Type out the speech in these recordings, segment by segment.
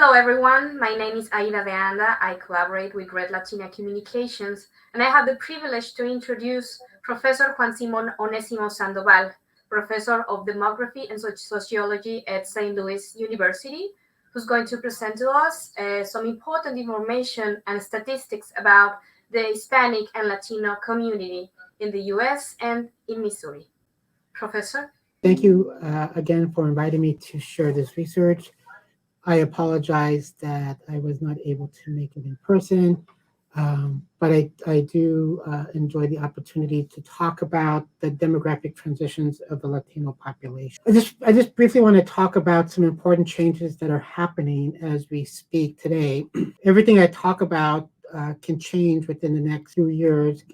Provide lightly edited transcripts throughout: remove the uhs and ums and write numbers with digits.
Hello, everyone. My name is Aida de Anda. I collaborate with Red Latina Communications, and I have the privilege to introduce Professor Juan Simon Onésimo Sándoval, Professor of Demography and Sociology at Saint Louis University, who's going to present to us some important information and statistics about the Hispanic and Latino community in the US and in Missouri. Professor? Thank you again for inviting me to share this research. I apologize that I was not able to make it in person, but I do enjoy the opportunity to talk about the demographic transitions of the Latino population. I just briefly want to talk about some important changes that are happening as we speak today. Everything I talk about can change within the next few years,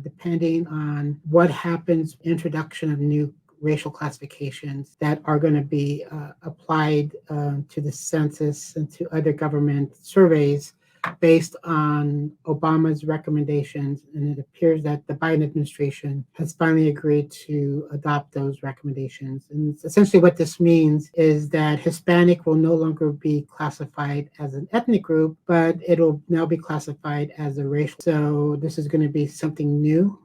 depending on what happens, introduction of new racial classifications that are going to be applied to the census and to other government surveys based on Obama's recommendations. And it appears that the Biden administration has finally agreed to adopt those recommendations. And essentially what this means is that Hispanic will no longer be classified as an ethnic group, but it'll now be classified as a racial. So this is going to be something new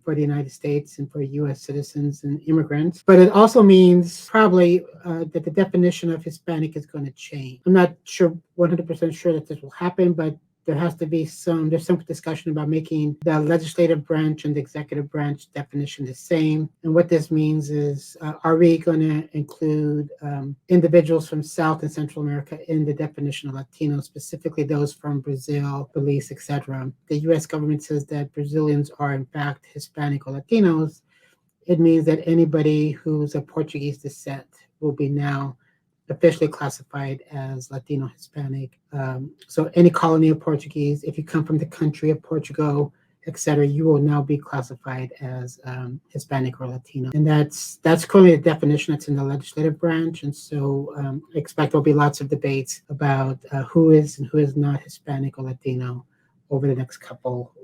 for the United States and for U.S. citizens and immigrants. But it also means probably that the definition of Hispanic is going to change. I'm not 100% sure that this will happen, but there's some discussion about making the legislative branch and the executive branch definition the same. And what this means is, are we going to include individuals from South and Central America in the definition of Latino, specifically those from Brazil, Belize, etc.? The U.S. government says that Brazilians are in fact Hispanic or Latinos. It means that anybody who's of Portuguese descent will be now officially classified as Latino Hispanic. So any colony of Portuguese, if you come from the country of Portugal, etc., you will now be classified as Hispanic or Latino. And that's currently the definition that's in the legislative branch. And so I expect there'll be lots of debates about who is and who is not Hispanic or Latino over the next couple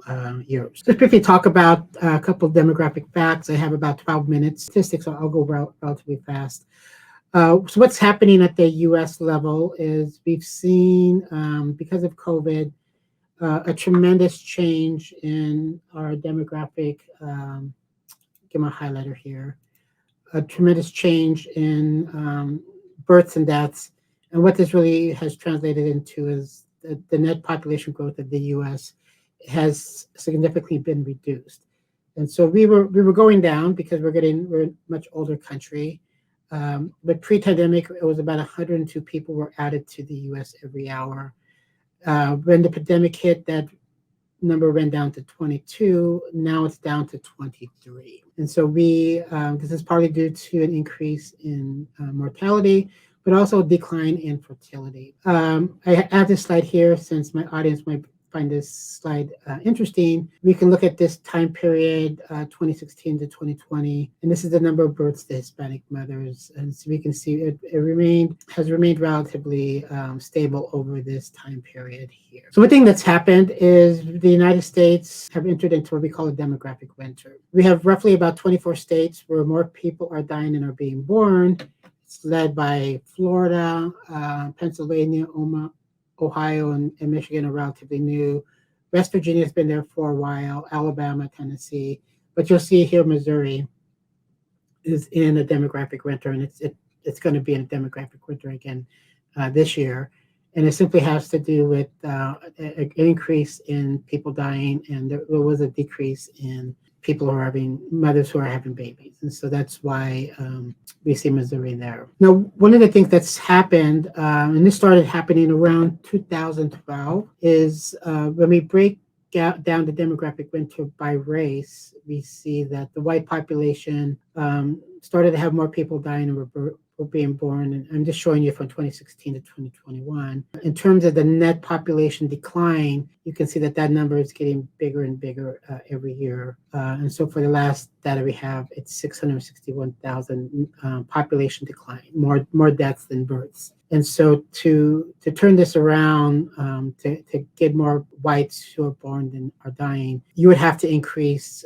years. Just briefly talk about a couple of demographic facts. I have about 12 minutes. Statistics, I'll go relatively fast. So what's happening at the U.S. level is we've seen, because of COVID, a tremendous change in our demographic. Get my highlighter here. A tremendous change in births and deaths. And what this really has translated into is the net population growth of the U.S. has significantly been reduced. And so we were going down because we're a much older country. But pre-pandemic, it was about 102 people were added to the U.S. every hour. When the pandemic hit, that number went down to 22. Now it's down to 23. And so this is partly due to an increase in mortality, but also a decline in fertility. I have this slide here since my audience might find this slide interesting. We can look at this time period, 2016 to 2020, and this is the number of births to Hispanic mothers. And so we can see it has remained relatively stable over this time period here. So one thing that's happened is the United States have entered into what we call a demographic winter. We have roughly about 24 states where more people are dying than are being born. It's led by Florida, Pennsylvania, Ohio and Michigan are relatively new. West Virginia has been there for a while, Alabama, Tennessee. But you'll see here Missouri is in a demographic winter, and it's going to be in a demographic winter again this year. And it simply has to do with an increase in people dying, and there was a decrease in mothers who are having babies. And so that's why we see Missouri there. Now, one of the things that's happened, and this started happening around 2012, is when we break down the demographic winter by race, we see that the white population started to have more people dying and were being born. And I'm just showing you from 2016 to 2021. In terms of the net population decline, you can see that number is getting bigger and bigger every year. And so for the last data we have, it's 661,000 population decline, more deaths than births. And so to turn this around, to get more whites who are born than are dying, you would have to increase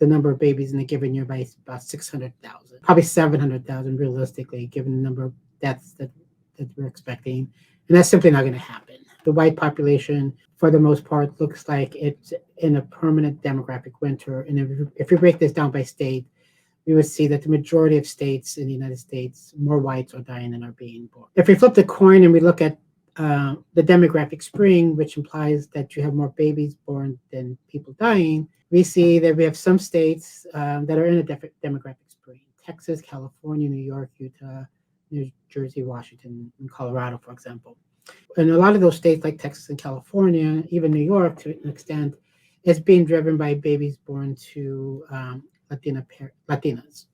the number of babies in a given year by about 600,000, probably 700,000 realistically, given the number of deaths that we're expecting. And that's simply not going to happen. The white population, for the most part, looks like it's in a permanent demographic winter. And if we break this down by state, we would see that the majority of states in the United States, more whites are dying than are being born. If we flip the coin and we look at the demographic spring, which implies that you have more babies born than people dying, we see that we have some states that are in a demographic spring. Texas, California, New York, Utah, New Jersey, Washington, and Colorado, for example. And a lot of those states like Texas and California, even New York to an extent, is being driven by babies born to Latinas.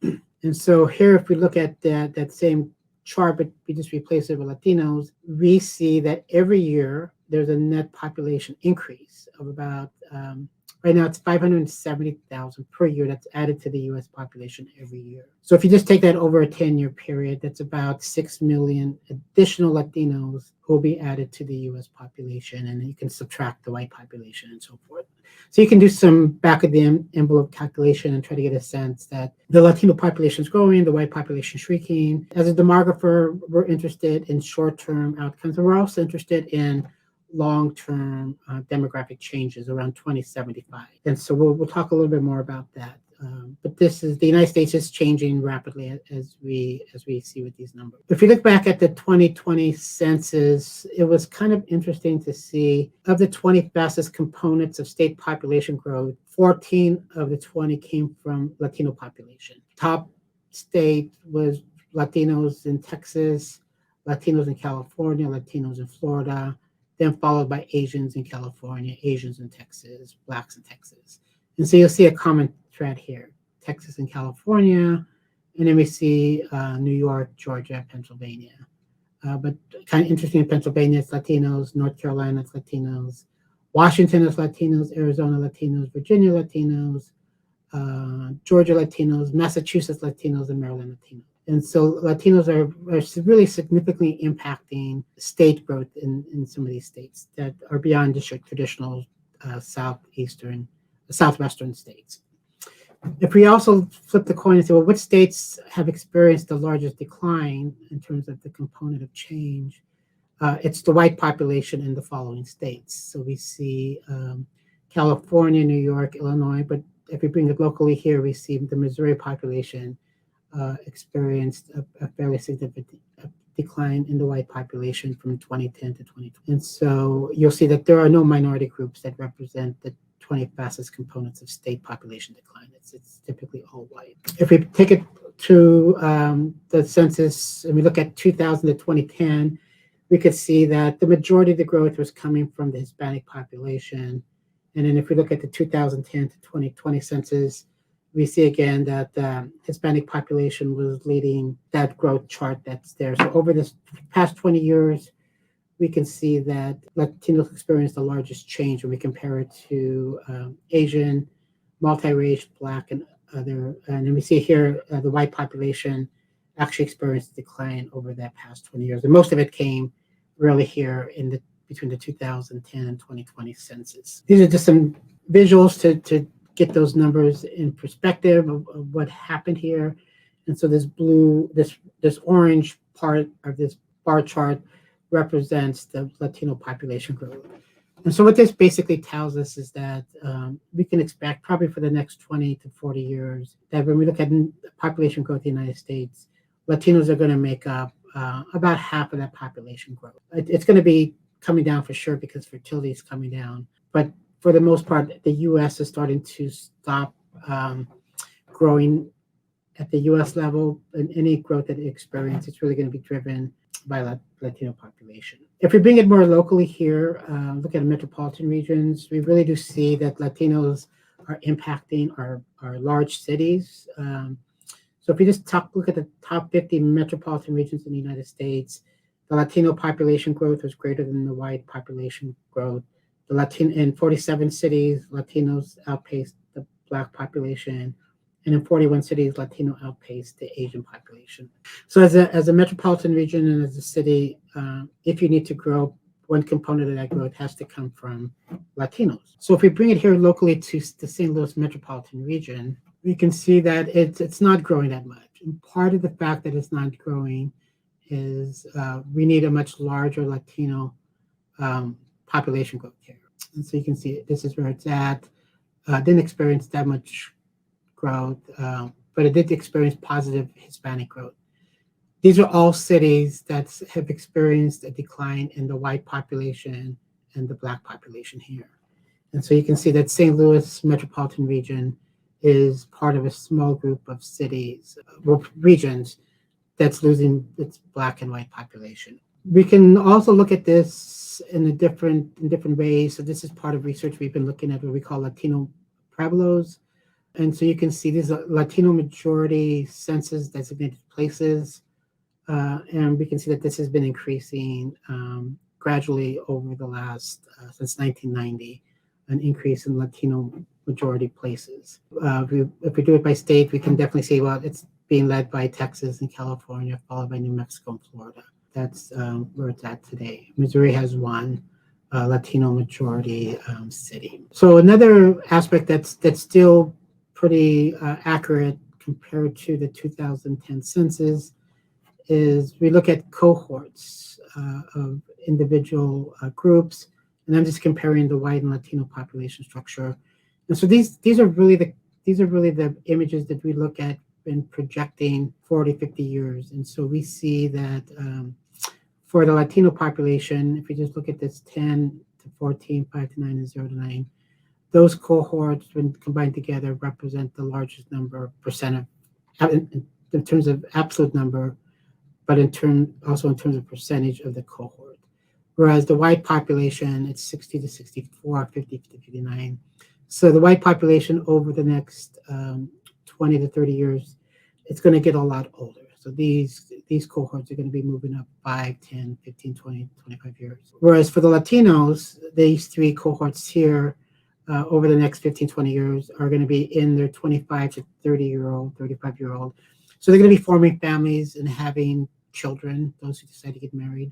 And so here, if we look at that same chart, but we just replace it with Latinos, we see that every year there's a net population increase of about, right now it's 570,000 per year that's added to the US population every year. So if you just take that over a 10-year period, that's about 6 million additional Latinos who will be added to the US population, and you can subtract the white population and so forth. So you can do some back of the envelope calculation and try to get a sense that the Latino population is growing, the white population shrinking. As a demographer, we're interested in short-term outcomes, and we're also interested in long-term demographic changes around 2075. And so we'll talk a little bit more about that. But the United States is changing rapidly as we see with these numbers. If you look back at the 2020 census, it was kind of interesting to see of the 20 fastest components of state population growth, 14 of the 20 came from Latino population. Top state was Latinos in Texas, Latinos in California, Latinos in Florida, then followed by Asians in California, Asians in Texas, Blacks in Texas. And so you'll see a common thread here, Texas and California, and then we see New York, Georgia, Pennsylvania. But kind of interesting in Pennsylvania, it's Latinos, North Carolina, it's Latinos, Washington is Latinos, Arizona Latinos, Virginia Latinos, Georgia Latinos, Massachusetts Latinos, and Maryland Latinos. And so Latinos are really significantly impacting state growth in some of these states that are beyond just your traditional southwestern states. If we also flip the coin and say, well, what states have experienced the largest decline in terms of the component of change? It's the white population in the following states. So we see California, New York, Illinois, but if we bring it locally here, we see the Missouri population experienced a fairly significant decline in the white population from 2010 to 2020. And so you'll see that there are no minority groups that represent the 20 fastest components of state population decline. It's typically all white. If we take it to the census and we look at 2000 to 2010, we could see that the majority of the growth was coming from the Hispanic population. And then if we look at the 2010 to 2020 census, we see again that the Hispanic population was leading that growth chart that's there. So over this past 20 years, we can see that Latinos experienced the largest change when we compare it to Asian, multiracial, Black, and other. And then we see here the white population actually experienced a decline over that past 20 years. And most of it came really here between the 2010 and 2020 census. These are just some visuals to get those numbers in perspective of what happened here. And so this orange part of this bar chart represents the Latino population growth. And so what this basically tells us is that we can expect probably for the next 20 to 40 years that when we look at population growth in the United States, Latinos are going to make up about half of that population growth. It's going to be coming down for sure because fertility is coming down. But for the most part, the U.S. is starting to stop growing at the U.S. level, and any growth that it experiences, it's really going to be driven by Latino population. If we bring it more locally here, look at metropolitan regions, we really do see that Latinos are impacting our large cities. So if we just look at the top 50 metropolitan regions in the United States, the Latino population growth was greater than the white population growth. In 47 cities, Latinos outpaced the Black population, and in 41 cities, Latino outpaced the Asian population. So as a metropolitan region and as a city, if you need to grow, one component of that growth has to come from Latinos. So if we bring it here locally to the St. Louis metropolitan region, we can see that it's not growing that much. And part of the fact that it's not growing is we need a much larger Latino population growth here. And so you can see this is where it's at. Didn't experience that much growth, but it did experience positive Hispanic growth. These are all cities that have experienced a decline in the white population and the Black population here. And so you can see that St. Louis metropolitan region is part of a small group of cities, regions that's losing its Black and white population. We can also look at this in different ways. So this is part of research we've been looking at what we call Latino pueblos. And so you can see these are Latino majority census designated places. And we can see that this has been increasing gradually over the last, since 1990, an increase in Latino majority places. If we do it by state, we can definitely see, well, it's being led by Texas and California, followed by New Mexico and Florida. That's where it's at today. Missouri has one Latino majority city. So another aspect that's still pretty accurate compared to the 2010 census is we look at cohorts of individual groups, and I'm just comparing the white and Latino population structure. And so these are really the images that we look at in projecting 40, 50 years. And so we see that for the Latino population, if we just look at this 10 to 14, 5 to 9, and 0 to 9, those cohorts, when combined together, represent the largest number percent of, in terms of absolute number, but also in terms of percentage of the cohort. Whereas the white population, it's 60 to 64, 50 to 59. So the white population over the next 20 to 30 years, it's going to get a lot older. So these cohorts are going to be moving up 5, 10, 15, 20, 25 years. Whereas for the Latinos, these three cohorts here over the next 15, 20 years are going to be in their 25 to 30-year-old, 35-year-old. So they're going to be forming families and having children, those who decide to get married.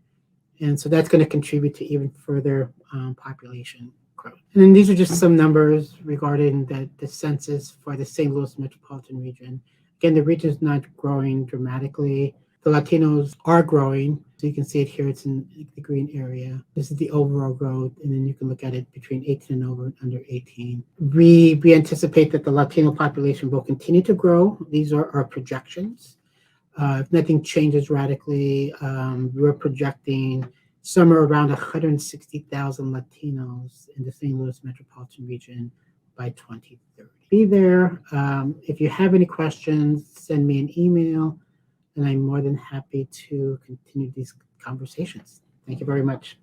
And so that's going to contribute to even further population growth. And then these are just some numbers regarding the census for the St. Louis metropolitan region. Again, the region is not growing dramatically. The Latinos are growing. So you can see it here, it's in the green area. This is the overall growth, and then you can look at it between 18 and over and under 18. We anticipate that the Latino population will continue to grow. These are our projections. If nothing changes radically, we're projecting somewhere around 160,000 Latinos in the St. Louis metropolitan region by 2030. Be there. If you have any questions, send me an email, and I'm more than happy to continue these conversations. Thank you very much.